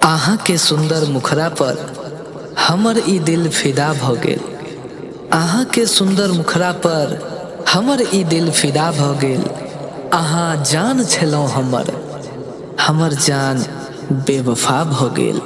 आहा के सुंदर मुखरा पर हमर ई दिल फिदा भ गेल। आहा के सुंदर मुखरा पर हमर ई दिल फिदा भ गेल। आहा जान छलौं हमर जान बेवफा भ गेल।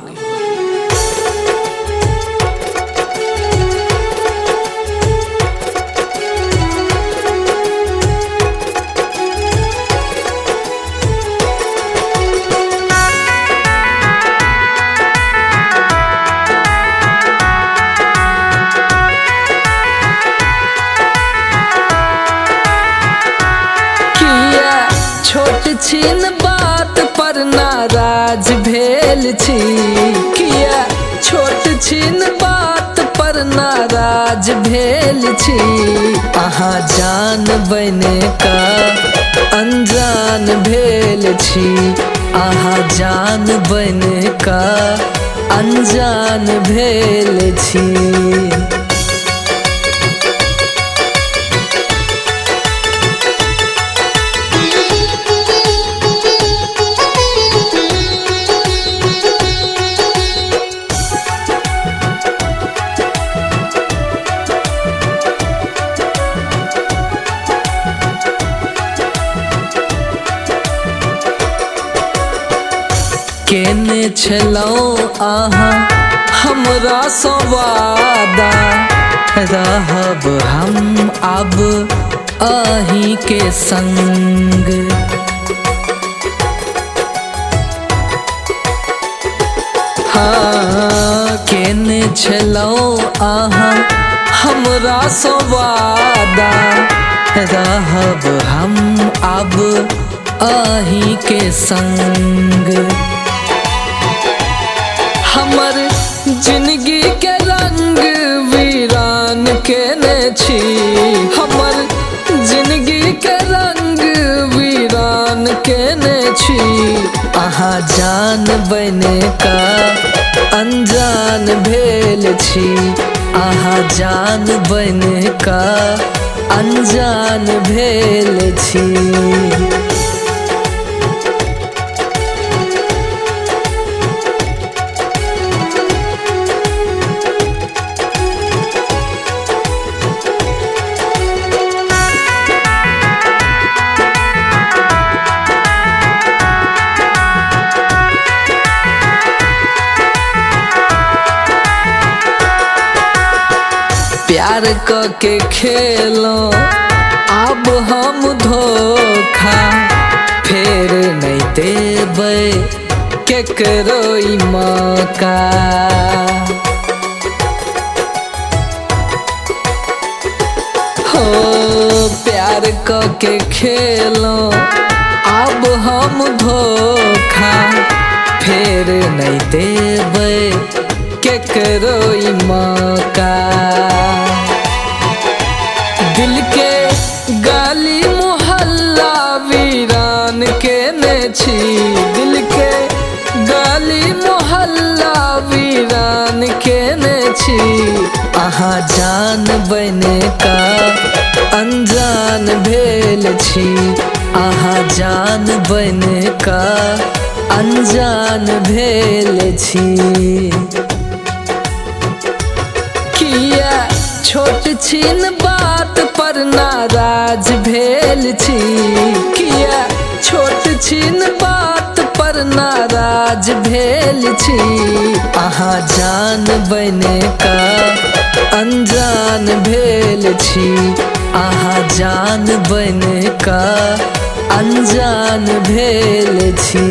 छोट छीन बात पर नाराज भेल छी। किया छोट छीन बात पर नाराज भेल छी। आहा जान बने का अनजान भेल छी। आहा जान बने का अनजान भेल छी। केने छलौं आहा हमरा सँ वादा, रहब हम अब अहीं के संग। हाँ केने छलौं आहा हमरा सँ वादा, रहब हम अब अहीं के संग। हमर जिंदगी के रंग वीरान केने छी। हमर जिंदगी के रंग वीरान केने छी। आहा जान बने का अनजान भेल छी। आहा जान बने का अनजान भेल छी। प्यार के खेलों अब हम धोखा, फेर नहीं देबै केकरो ई मौका। हो प्यार के खेलों अब हम धोखा, फेर नहीं देबै केकरो ई मौका। दिल के गली मोहल्ला वीरान केने छी। दिल के गली मोहल्ला वीरान केने छी। आहा जान बने का अनजान भेल छी। आहा जान बने का अनजान भेल छी। किया छोट छीन बात पर नाराज भेल छी। किया छोट छीन बात पर नाराज भेल छी। आहा जान बने का अनजान भेल छी। आहा जान बने का अनजान भेल छी।